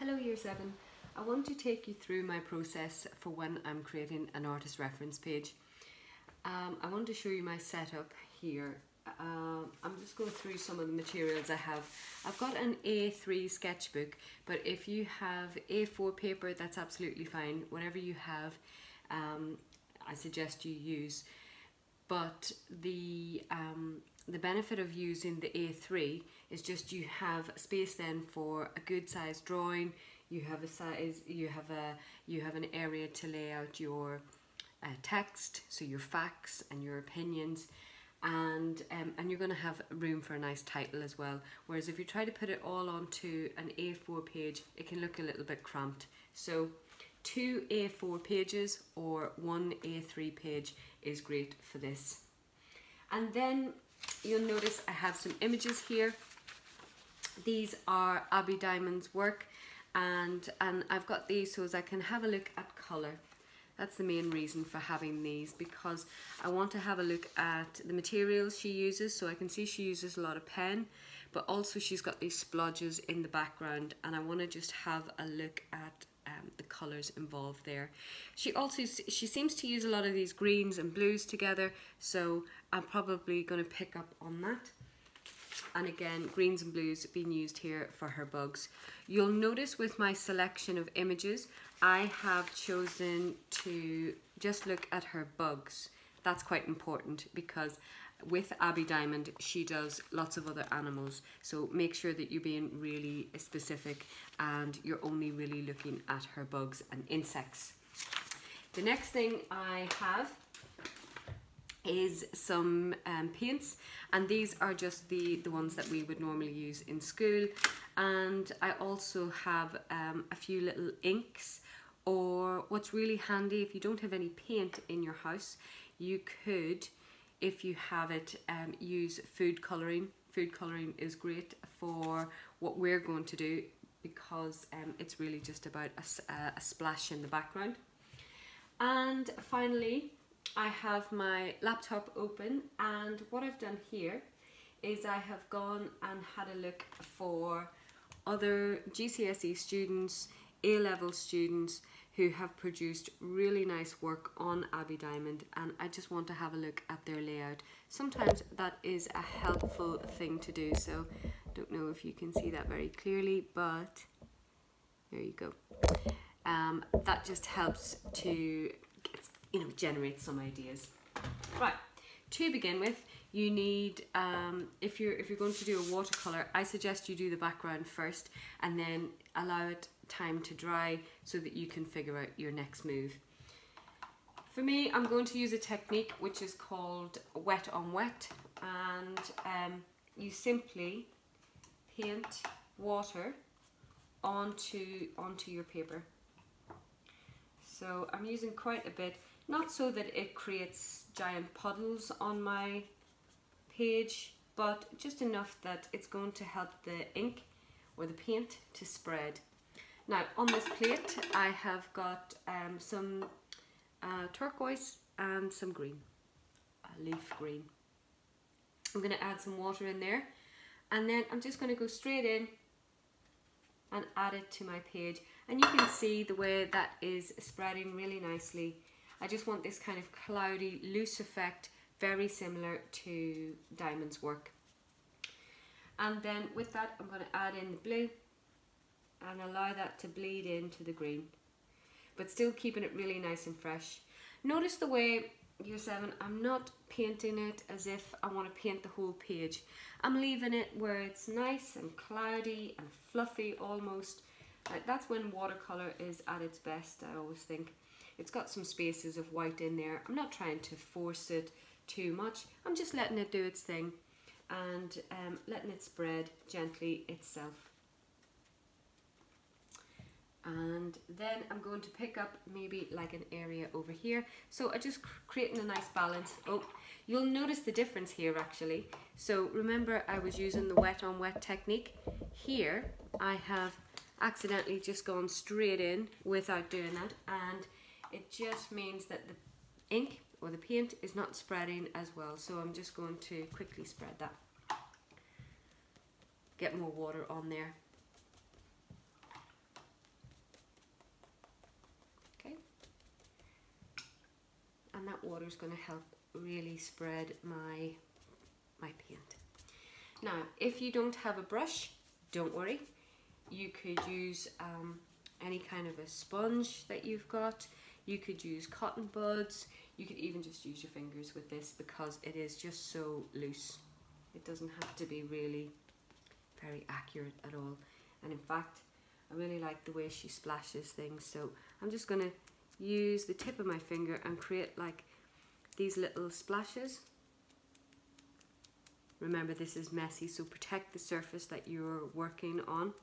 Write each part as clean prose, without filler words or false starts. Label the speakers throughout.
Speaker 1: Hello Year 7. I want to take you through my process for when I'm creating an artist reference page. I want to show you my setup here. I'm just going through some of the materials I have. I've got an A3 sketchbook, but if you have A4 paper, that's absolutely fine. Whatever you have, I suggest you use. But the benefit of using the A3 is just you have space then for a good size drawing. You have a size, you have an area to lay out your text, so your facts and your opinions, and you're going to have room for a nice title as well. Whereas if you try to put it all onto an A4 page, it can look a little bit cramped. So 2 A4 pages or 1 A3 page is great for this. And then you'll notice I have some images here. These are Abby Diamond's work, and I've got these so as I can have a look at colour. That's the main reason for having these, because I want to have a look at the materials she uses. So I can see she uses a lot of pen, but also she's got these splodges in the background, and I want to just have a look at the colours involved there. She seems to use a lot of these greens and blues together, so I'm probably going to pick up on that. And again, greens and blues being used here for her bugs. You'll notice with my selection of images, I have chosen to just look at her bugs. That's quite important because with Abby Diamond, she does lots of other animals. So make sure that you're being really specific and you're only really looking at her bugs and insects. The next thing I have is some paints, and these are just the ones that we would normally use in school. And I also have a few little inks, or what's really handy if you don't have any paint in your house, you could, if you have it, use food colouring. Food colouring is great for what we're going to do because it's really just about a splash in the background. And finally, I have my laptop open, and what I've done here is I have gone and had a look for other GCSE students, A-level students who have produced really nice work on Abby Diamond, and I just want to have a look at their layout. Sometimes that is a helpful thing to do, so I don't know if you can see that very clearly, but there you go. That just helps to generate some ideas. Right, to begin with, you need, if you're going to do a watercolour, I suggest you do the background first and then allow it time to dry so that you can figure out your next move. For me, I'm going to use a technique which is called wet on wet, and you simply paint water onto your paper. So I'm using quite a bit, not so that it creates giant puddles on my page, but just enough that it's going to help the ink or the paint to spread. Now on this plate I have got some turquoise and some green, leaf green. I'm going to add some water in there, and then I'm just going to go straight in and add it to my page, and you can see the way that is spreading really nicely. I just want this kind of cloudy, loose effect, very similar to Diamond's work. And then with that, I'm going to add in the blue and allow that to bleed into the green, but still keeping it really nice and fresh. Notice the way, Year 7, I'm not painting it as if I want to paint the whole page. I'm leaving it where it's nice and cloudy and fluffy almost. That's when watercolour is at its best, I always think. It's got some spaces of white in there. I'm not trying to force it too much. I'm just letting it do its thing and letting it spread gently itself. And then I'm going to pick up maybe like an area over here. So I just creating a nice balance. Oh, you'll notice the difference here actually. So remember I was using the wet on wet technique. Here I have accidentally just gone straight in without doing that, and it just means that the ink or the paint is not spreading as well. So I'm just going to quickly spread that. Get more water on there. water is going to help really spread my paint. Now, if you don't have a brush, don't worry. You could use any kind of a sponge that you've got. You could use cotton buds. You could even just use your fingers with this because it is just so loose. It doesn't have to be really very accurate at all. And in fact, I really like the way she splashes things. So I'm just going to use the tip of my finger and create like these little splashes. Remember, this is messy, so protect the surface that you're working on.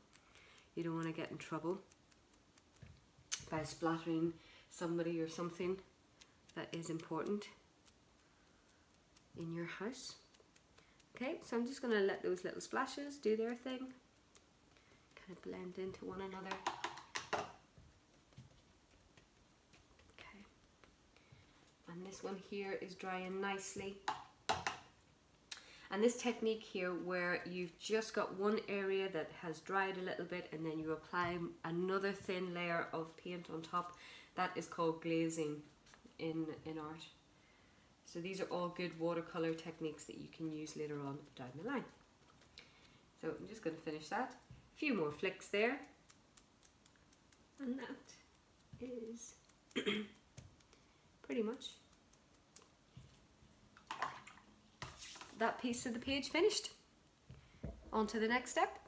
Speaker 1: You don't want to get in trouble by splattering somebody or something that is important in your house. Okay, so I'm just going to let those little splashes do their thing, kind of blend into one another. Okay, and this one here is drying nicely. And this technique here where you've just got one area that has dried a little bit and then you apply another thin layer of paint on top, that is called glazing in art. So these are all good watercolor techniques that you can use later on down the line. So I'm just going to finish that. A few more flicks there. And that is pretty much that piece of the page finished. On to the next step.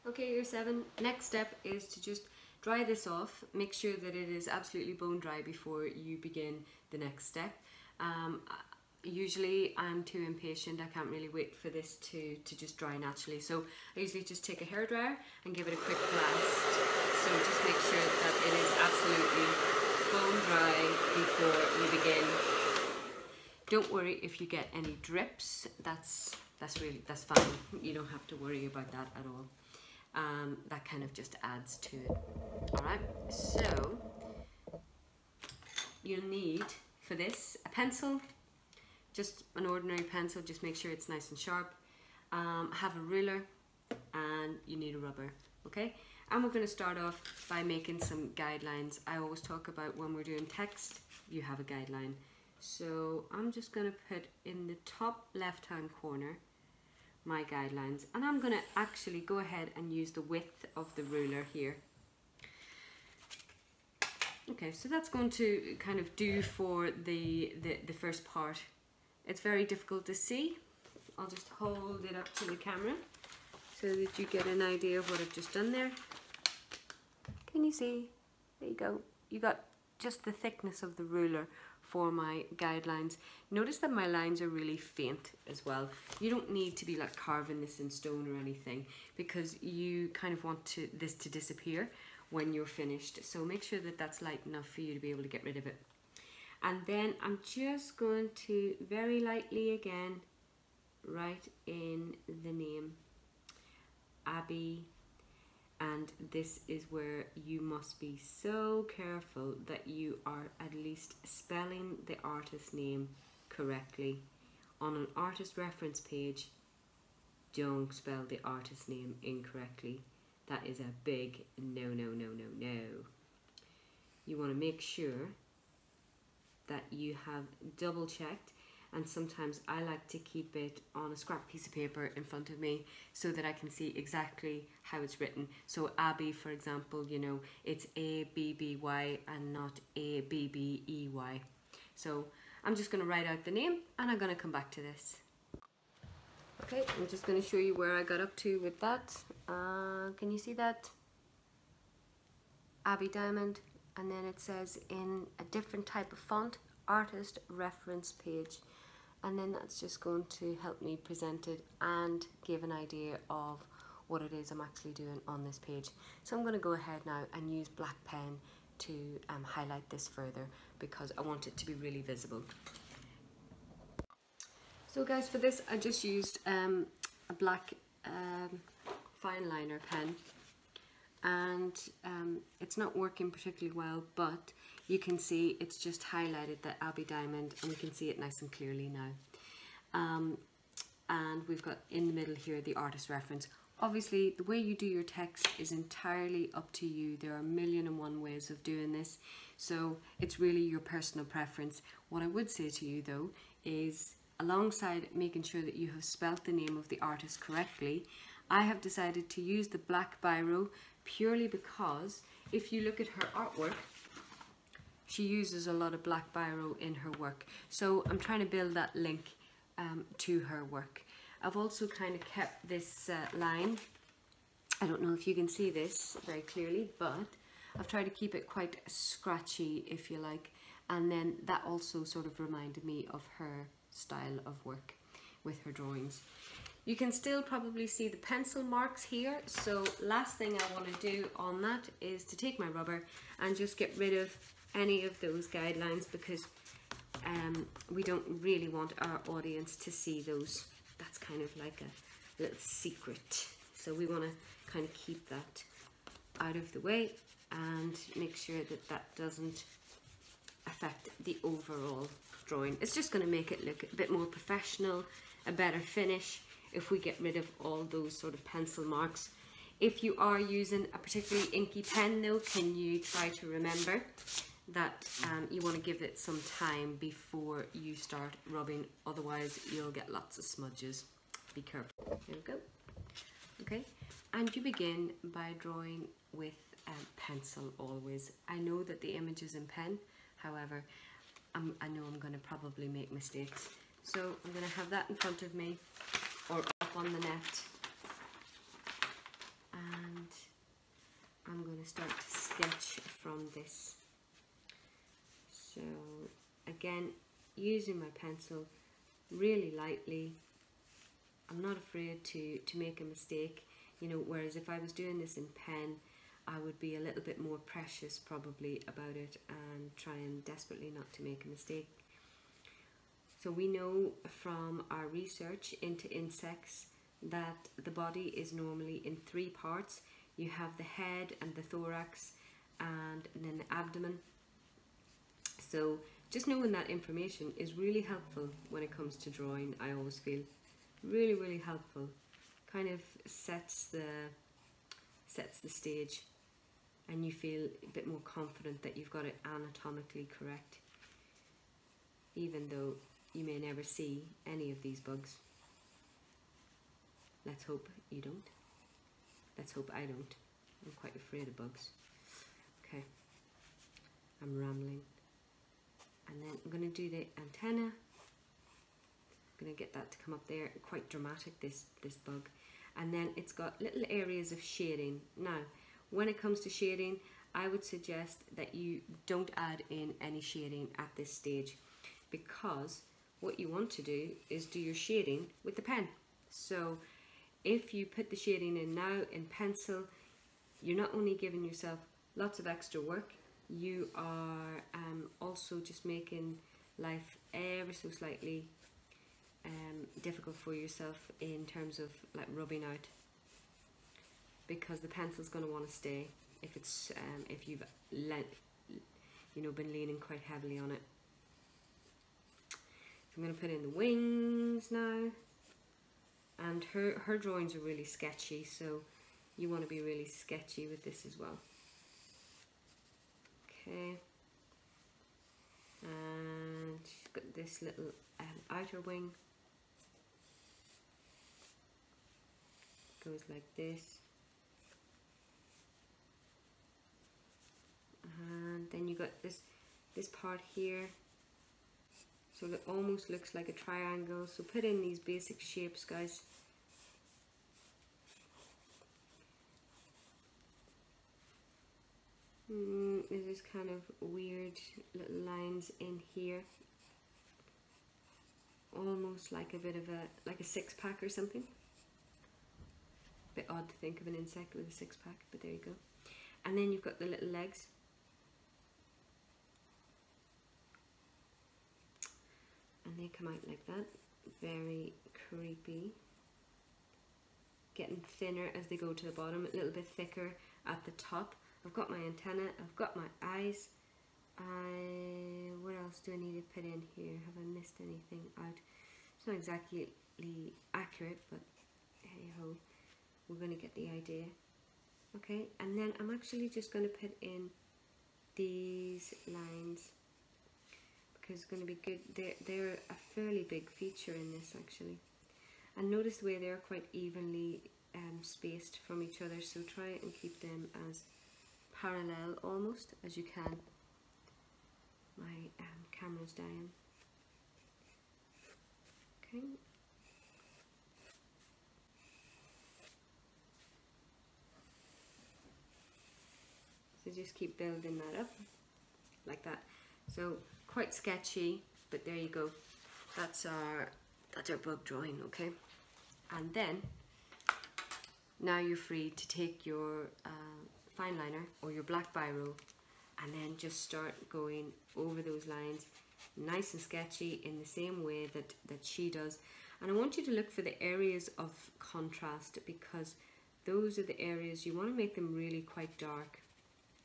Speaker 1: Okay, year 7, next step is to just dry this off. Make sure that it is absolutely bone dry before you begin the next step. Usually I'm too impatient, I can't really wait for this to just dry naturally. So I usually just take a hairdryer and give it a quick blast. So just make sure that it is absolutely bone dry before you begin. Don't worry if you get any drips, that's fine. You don't have to worry about that at all. That kind of just adds to it. Alright, so you'll need for this a pencil, just an ordinary pencil, just make sure it's nice and sharp. Have a ruler and you need a rubber, okay? And we're going to start off by making some guidelines. I always talk about when we're doing text, you have a guideline. So I'm just going to put in the top left hand corner my guidelines, and I'm going to actually go ahead and use the width of the ruler here. Okay, so that's going to kind of do for the first part. It's very difficult to see. I'll just hold it up to the camera so that you get an idea of what I've just done there. Can you see? There you go. You got just the thickness of the ruler for my guidelines. Notice that my lines are really faint as well. You don't need to be like carving this in stone or anything because you kind of want this to disappear when you're finished. So make sure that that's light enough for you to be able to get rid of it. And then I'm just going to very lightly again write in the name Abby. And this is where you must be so careful that you are at least spelling the artist name correctly. On an artist reference page, don't spell the artist name incorrectly. That is a big no, no, no, no, no. You want to make sure that you have double checked, and sometimes I like to keep it on a scrap piece of paper in front of me so that I can see exactly how it's written. So Abby, for example, you know, it's A-B-B-Y and not A-B-B-E-Y. So I'm just going to write out the name and I'm going to come back to this. Okay, I'm just going to show you where I got up to with that. Can you see that? Abby Diamond, and then it says in a different type of font, artist reference page. And then that's just going to help me present it and give an idea of what it is I'm actually doing on this page. So I'm going to go ahead now and use black pen to highlight this further because I want it to be really visible. So guys, for this I just used a black fine liner pen, and it's not working particularly well, but you can see it's just highlighted that Abby Diamond, and we can see it nice and clearly now. And we've got in the middle here the artist reference. Obviously, the way you do your text is entirely up to you. There are a million and one ways of doing this, so it's really your personal preference. What I would say to you though is, alongside making sure that you have spelt the name of the artist correctly, I have decided to use the black biro purely because if you look at her artwork, she uses a lot of black biro in her work. So I'm trying to build that link to her work. I've also kind of kept this line. I don't know if you can see this very clearly, but I've tried to keep it quite scratchy, if you like. And then that also sort of reminded me of her style of work with her drawings. You can still probably see the pencil marks here. So last thing I want to do on that is to take my rubber and just get rid of any of those guidelines, because we don't really want our audience to see those. That's kind of like a little secret. So we want to kind of keep that out of the way and make sure that that doesn't affect the overall drawing. It's just going to make it look a bit more professional, a better finish if we get rid of all those sort of pencil marks. If you are using a particularly inky pen though, can you try to remember that you want to give it some time before you start rubbing, otherwise you'll get lots of smudges. Be careful. There we go. Okay, and you begin by drawing with pencil always. I know that the image is in pen, however, I know I'm going to probably make mistakes. So I'm going to have that in front of me or up on the net, and I'm going to start to sketch from this. So again, using my pencil really lightly. I'm not afraid to make a mistake, you know, whereas if I was doing this in pen, I would be a little bit more precious probably about it and trying desperately not to make a mistake. So we know from our research into insects that the body is normally in three parts. You have the head and the thorax and then the abdomen. So just knowing that information is really helpful when it comes to drawing. I always feel really helpful. Kind of sets the stage, and you feel a bit more confident that you've got it anatomically correct, even though you may never see any of these bugs. Let's hope you don't. Let's hope I don't. I'm quite afraid of bugs. Okay, I'm rambling. And then I'm going to do the antenna. I'm going to get that to come up there. Quite dramatic, this bug. And then it's got little areas of shading. Now, when it comes to shading, I would suggest that you don't add in any shading at this stage, because what you want to do is do your shading with the pen. So if you put the shading in now in pencil, you're not only giving yourself lots of extra work, you are also just making life ever so slightly difficult for yourself in terms of like rubbing out, because the pencil's going to want to stay if it's if you've been leaning quite heavily on it. So I'm going to put in the wings now, and her drawings are really sketchy, so you want to be really sketchy with this as well. Okay, and she's got this little outer wing, goes like this, and then you got this part here, so it almost looks like a triangle. So put in these basic shapes, guys. There's this kind of weird little lines in here, almost like a bit of a six-pack or something. Bit odd to think of an insect with a six-pack, but there you go. And then you've got the little legs. And they come out like that. Very creepy. Getting thinner as they go to the bottom, a little bit thicker at the top. I've got my antenna, I've got my eyes. What else do I need to put in here? Have I missed anything out? It's not exactly accurate, but hey ho. we're going to get the idea. Okay, and then I'm actually just going to put in these lines because it's going to be good. They're a fairly big feature in this actually. And notice the way they're quite evenly spaced from each other, so try and keep them as parallel almost as you can. My camera's dying. Okay. So just keep building that up like that. So quite sketchy, but there you go. That's our bug drawing, okay? And then now you're free to take your fine liner or your black biro and then just start going over those lines, nice and sketchy in the same way that she does. And I want you to look for the areas of contrast, because those are the areas you want to make them really quite dark.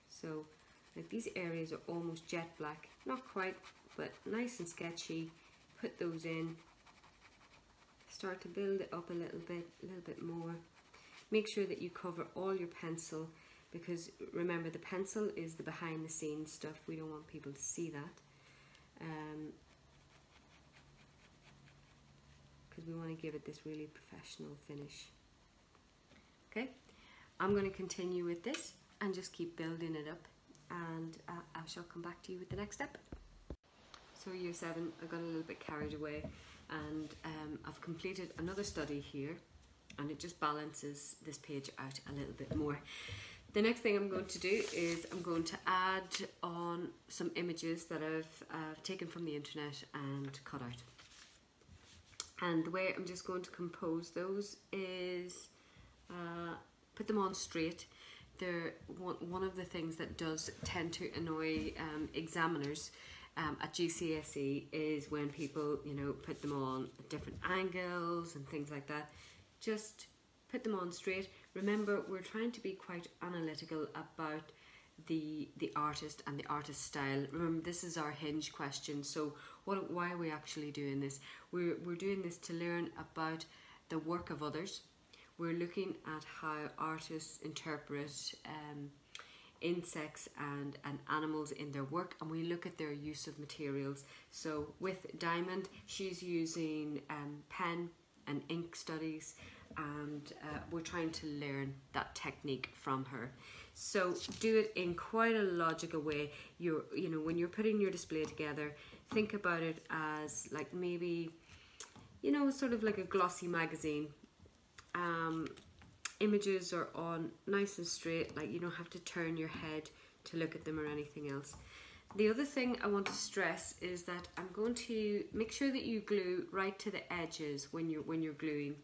Speaker 1: So like these areas are almost jet black, not quite, but nice and sketchy. Put those in, start to build it up a little bit more. Make sure that you cover all your pencil, because remember the pencil is the behind the scenes stuff. We don't want people to see that, because we want to give it this really professional finish. Okay, I'm going to continue with this and just keep building it up, and I shall come back to you with the next step. So year 7, I got a little bit carried away, and I've completed another study here, and it just balances this page out a little bit more. The next thing I'm going to do is I'm going to add on some images that I've taken from the internet and cut out. And the way I'm just going to compose those is put them on straight. They're one of the things that does tend to annoy examiners at GCSE is when people, you know, put them on at different angles and things like that. Just put them on straight. Remember, we're trying to be quite analytical about the artist and the artist's style. Remember, this is our hinge question. So why are we actually doing this? We're doing this to learn about the work of others. We're looking at how artists interpret insects and animals in their work, and we look at their use of materials. So with Diamond, she's using pen and ink studies, and we're trying to learn that technique from her. So do it in quite a logical way. You know, when you're putting your display together, think about it as like maybe, you know, sort of like a glossy magazine. Images are on nice and straight, like you don't have to turn your head to look at them or anything else. The other thing I want to stress is that I'm going to make sure that you glue right to the edges when you're gluing.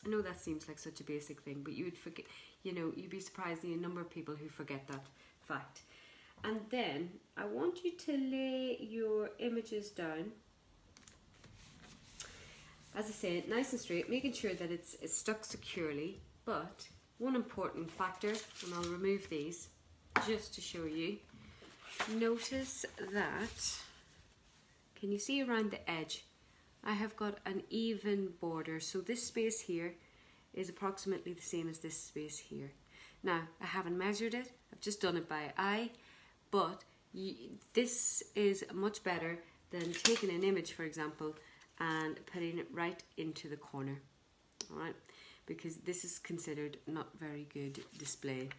Speaker 1: I know that seems like such a basic thing, but you would forget, you know, you'd be surprised the number of people who forget that fact. And then I want you to lay your images down, as I say, nice and straight, making sure that it's stuck securely. But one important factor, and I'll remove these just to show you, notice that, can you see around the edge? I have got an even border, so this space here is approximately the same as this space here. Now, I haven't measured it, I've just done it by eye, but this is much better than taking an image, for example, and putting it right into the corner, all right? Because this is considered not very good display.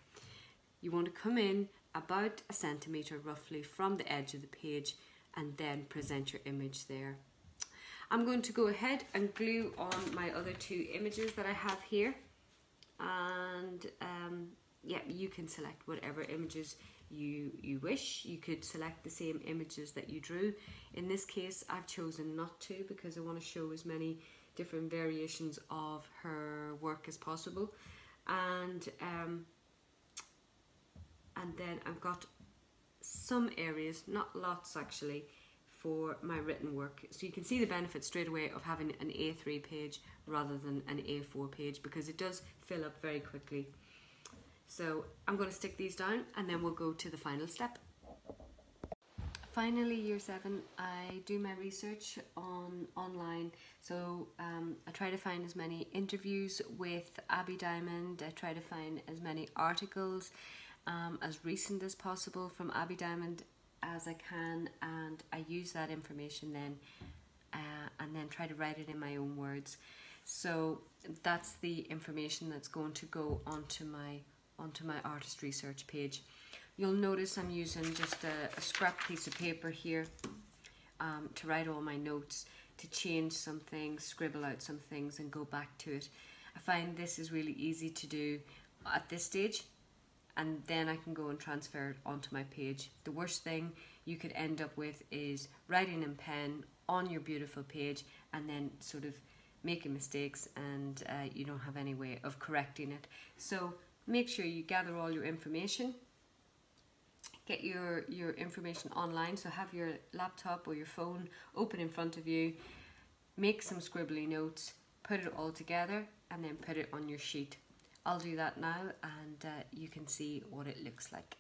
Speaker 1: You want to come in about a centimetre roughly from the edge of the page and then present your image there. I'm going to go ahead and glue on my other 2 images that I have here, and yeah, you can select whatever images you wish. You could select the same images that you drew. In this case, I've chosen not to, because I want to show as many different variations of her work as possible. And then I've got some areas, not lots actually, for my written work. So you can see the benefit straight away of having an A3 page rather than an A4 page, because it does fill up very quickly. So I'm going to stick these down and then we'll go to the final step. finally, year 7, I do my research online. So I try to find as many interviews with Abby Diamond. I try to find as many articles as recent as possible from Abby Diamond as I can, and I use that information then and then try to write it in my own words. So that's the information that's going to go onto my artist research page. You'll notice I'm using just a scrap piece of paper here to write all my notes, to change some things, scribble out some things and go back to it. I find this is really easy to do at this stage, and then I can go and transfer it onto my page. The worst thing you could end up with is writing in pen on your beautiful page and then sort of making mistakes, and you don't have any way of correcting it. So make sure you gather all your information. Get your information online, so have your laptop or your phone open in front of you, make some scribbly notes, put it all together and then put it on your sheet. I'll do that now, and you can see what it looks like.